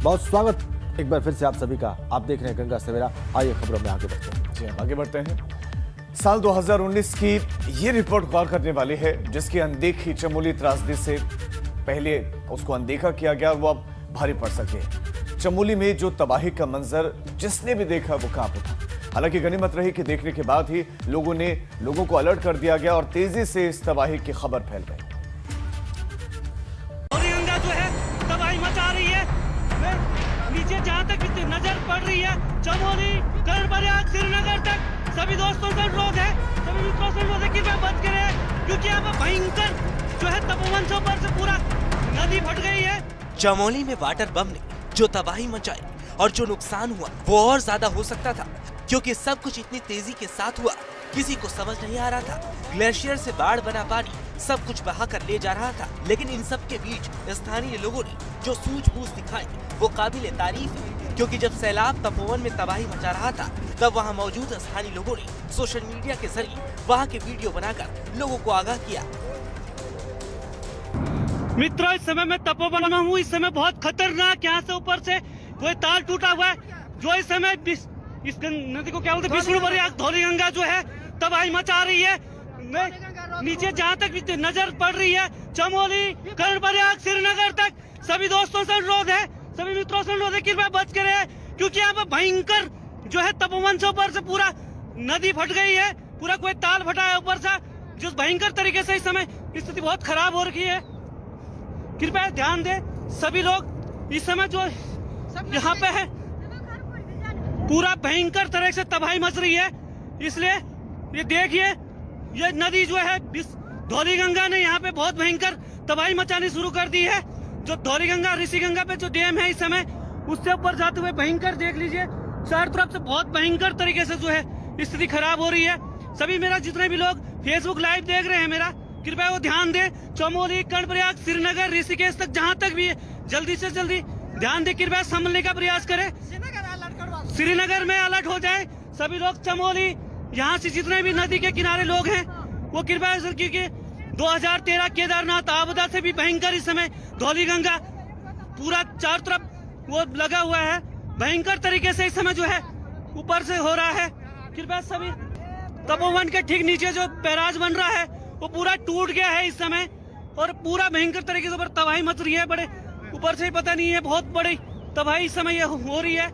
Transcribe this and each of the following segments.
बहुत स्वागत एक बार फिर से आप सभी का। आप देख रहे हैं गंगा सवेरा। आइए खबरों में आगे बढ़ते हैं। जी आगे बढ़ते हैं। साल 2019 की ये रिपोर्ट गौर करने वाली है, जिसकी अनदेखी चमोली त्रासदी से पहले उसको अनदेखा किया गया और वो अब भारी पड़ सके। चमोली में जो तबाही का मंजर जिसने भी देखा वो कांप उठा। हालांकि गनीमत रही कि देखने के बाद ही लोगों को अलर्ट कर दिया गया और तेजी से इस तबाही की खबर फैल गई। गंगा जो है तबाही मचा रही है, नीचे जहाँ तक नजर पड़ रही है, चमोली, कर्णप्रयाग, श्रीनगर तक सभी दोस्तों से अनुरोध है, सभी मित्रों से अनुरोध है कि वे बच के रहे, क्योंकि यहाँ पर भयंकर जो है तपोवन से ऊपर से पूरा नदी फट गई है। चमोली में वाटर बम ने जो तबाही मचाई और जो नुकसान हुआ वो और ज्यादा हो सकता था, क्योंकि सब कुछ इतनी तेजी के साथ हुआ किसी को समझ नहीं आ रहा था। ग्लेशियर से बाढ़ बना पानी सब कुछ बहा कर ले जा रहा था, लेकिन इन सब के बीच स्थानीय लोगों ने जो सूझबूझ दिखाई वो काबिले तारीफ है, क्योंकि जब सैलाब तपोवन में तबाही मचा रहा था तब वहां मौजूद स्थानीय लोगों ने सोशल मीडिया के जरिए वहां के वीडियो बनाकर लोगों को आगाह किया। मित्रों, इस समय मैं तपोवन में हूँ। इस समय बहुत खतरनाक यहाँ से ऊपर से कोई तार टूटा हुआ है, जो इस समय इस नदी को क्या बोलते हैं, विष्णुप्रयाग धौलीगंगा जो है तबाही मचा रही है। नीचे जहाँ तक नजर पड़ रही है, चमोली, कर्णप्रयाग, श्रीनगर तक सभी दोस्तों से अनुरोध है, सभी मित्रों से अनुरोध है कि वे बच के रहे, क्योंकि यहाँ पर भयंकर जो है तपोवन से ऊपर से पूरा नदी फट गई है, पूरा कोई ताल फटा है ऊपर से, जो भयंकर तरीके से इस समय स्थिति बहुत खराब हो रखी है। कृपया ध्यान दें सभी लोग, इस समय जो यहाँ पे है पूरा भयंकर तरह से तबाही मच रही है। इसलिए ये देखिए, ये नदी जो है धौलीगंगा ने यहाँ पे बहुत भयंकर तबाही मचानी शुरू कर दी है। जो धौलीगंगा ऋषिगंगा पे जो डैम है इस समय, उससे ऊपर जाते हुए भयंकर देख लीजिए, चारों तरफ से बहुत भयंकर तरीके से जो है स्थिति खराब हो रही है। सभी मेरा जितने भी लोग फेसबुक लाइव देख रहे हैं, मेरा कृपया वो ध्यान दें, चमोली, कर्णप्रयाग, श्रीनगर, ऋषिकेश तक जहाँ तक भी है जल्दी से जल्दी ध्यान दें, कृपया संभलने का प्रयास करें। श्रीनगर में अलर्ट हो जाए सभी लोग। चमोली, यहाँ से जितने भी नदी के किनारे लोग हैं वो कृपया, क्योंकि 2013 केदारनाथ आपदा से भी भयंकर इस समय धौलीगंगा पूरा चारों तरफ वो लगा हुआ है, भयंकर तरीके से इस समय जो है ऊपर से हो रहा है। कृपया सभी, तपोवन के ठीक नीचे जो बैराज बन रहा है वो पूरा टूट गया है इस समय, और पूरा भयंकर तरीके से ऊपर तबाही मच रही है। बड़े ऊपर से पता नहीं है, बहुत बड़ी तबाही इस समय हो रही है,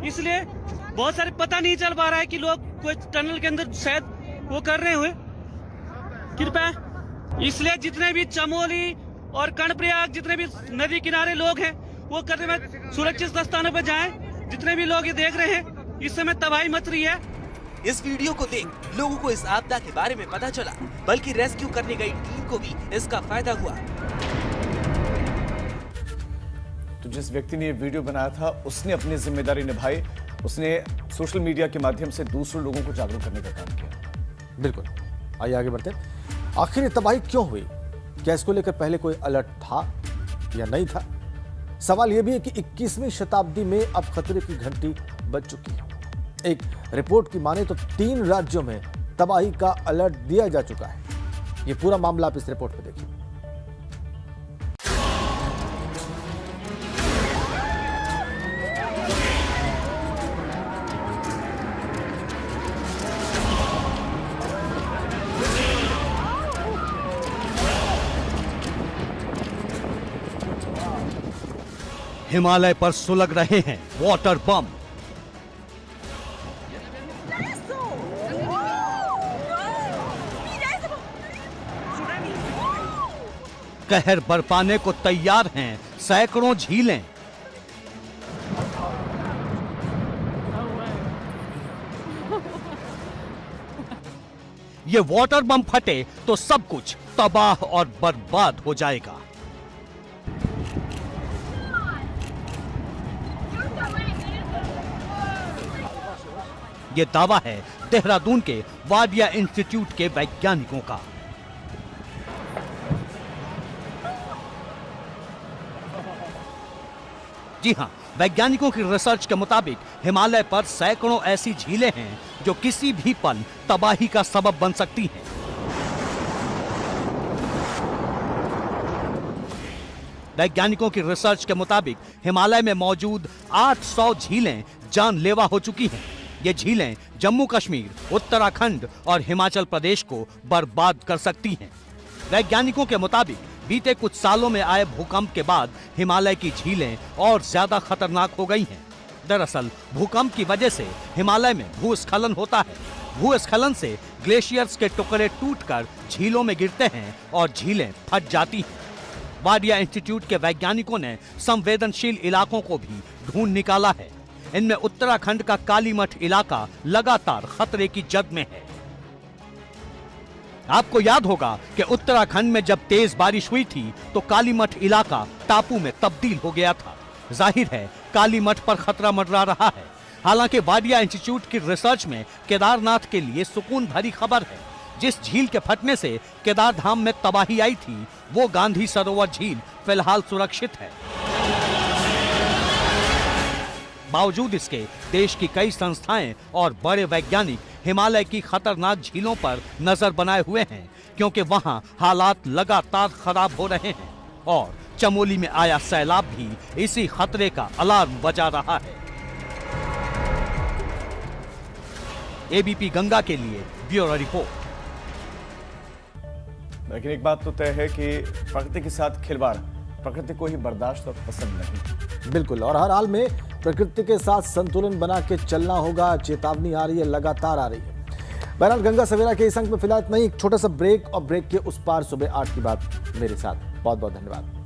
इसलिए बहुत सारे पता नहीं चल पा रहा है कि लोग कोई टनल के अंदर शायद वो कर रहे हुए। कृपया इसलिए जितने भी चमोली और कर्णप्रयाग जितने भी नदी किनारे लोग हैं वो करने में सुरक्षित स्थानों पर जाएं। जितने भी लोग ये देख रहे हैं इस समय तबाही मच रही है। इस वीडियो को देख लोगों को इस आपदा के बारे में पता चला, बल्कि रेस्क्यू करने गई टीम को भी इसका फायदा हुआ। तो जिस व्यक्ति ने ये वीडियो बनाया था उसने अपनी जिम्मेदारी निभाई, उसने सोशल मीडिया के माध्यम से दूसरे लोगों को जागरूक करने का काम किया। बिल्कुल, आइए आगे बढ़ते हैं। आखिर ये तबाही क्यों हुई? क्या इसको लेकर पहले कोई अलर्ट था या नहीं था? सवाल यह भी है कि 21वीं शताब्दी में अब खतरे की घंटी बज चुकी है। एक रिपोर्ट की माने तो 3 राज्यों में तबाही का अलर्ट दिया जा चुका है। ये पूरा मामला आप इस रिपोर्ट में देखिए। हिमालय पर सुलग रहे हैं वाटर बम। कहर बरपाने को तैयार हैं सैकड़ों झीलें। ये वाटर बम फटे तो सब कुछ तबाह और बर्बाद हो जाएगा। ये दावा है देहरादून के वाडिया इंस्टीट्यूट के वैज्ञानिकों का। जी हां, वैज्ञानिकों की रिसर्च के मुताबिक हिमालय पर सैकड़ों ऐसी झीलें हैं जो किसी भी पल तबाही का सबब बन सकती हैं। वैज्ञानिकों की रिसर्च के मुताबिक हिमालय में मौजूद 800 झीलें जानलेवा हो चुकी हैं। ये झीलें जम्मू कश्मीर, उत्तराखंड और हिमाचल प्रदेश को बर्बाद कर सकती हैं। वैज्ञानिकों के मुताबिक बीते कुछ सालों में आए भूकंप के बाद हिमालय की झीलें और ज्यादा खतरनाक हो गई हैं। दरअसल भूकंप की वजह से हिमालय में भूस्खलन होता है। भूस्खलन से ग्लेशियर्स के टुकड़े टूटकर झीलों में गिरते हैं और झीलें फट जाती हैं। वाडिया इंस्टीट्यूट के वैज्ञानिकों ने संवेदनशील इलाकों को भी ढूंढ निकाला है। इनमें उत्तराखंड का कालीमठ इलाका लगातार खतरे की जद में है। आपको याद होगा कि उत्तराखंड में जब तेज बारिश हुई थी तो कालीमठ इलाका टापू में तब्दील हो गया था। जाहिर है कालीमठ पर खतरा मंडरा रहा है। हालांकि वाडिया इंस्टीट्यूट की रिसर्च में केदारनाथ के लिए सुकून भरी खबर है। जिस झील के फटने से केदार धाम में तबाही आई थी वो गांधी सरोवर झील फिलहाल सुरक्षित है। बावजूद इसके देश की कई संस्थाएं और बड़े वैज्ञानिक हिमालय की खतरनाक झीलों पर नजर बनाए हुए हैं, क्योंकि वहां हालात लगातार खराब हो रहे हैं और चमोली में आया सैलाब भी इसी खतरे का अलार्म बजा रहा है। एबीपी गंगा के लिए ब्यूरो रिपोर्ट। लेकिन एक बात तो तय है कि प्रकृति के साथ खिलवाड़ प्रकृति को ही बर्दाश्त और पसंद नहीं। बिल्कुल, और हर हाल में प्रकृति के साथ संतुलन बना के चलना होगा। चेतावनी आ रही है, लगातार आ रही है। बहरहाल गंगा सवेरा के इस अंक में फिलहाल इतना ही। एक छोटा सा ब्रेक, और ब्रेक के उस पार सुबह 8 की बात मेरे साथ। बहुत बहुत धन्यवाद।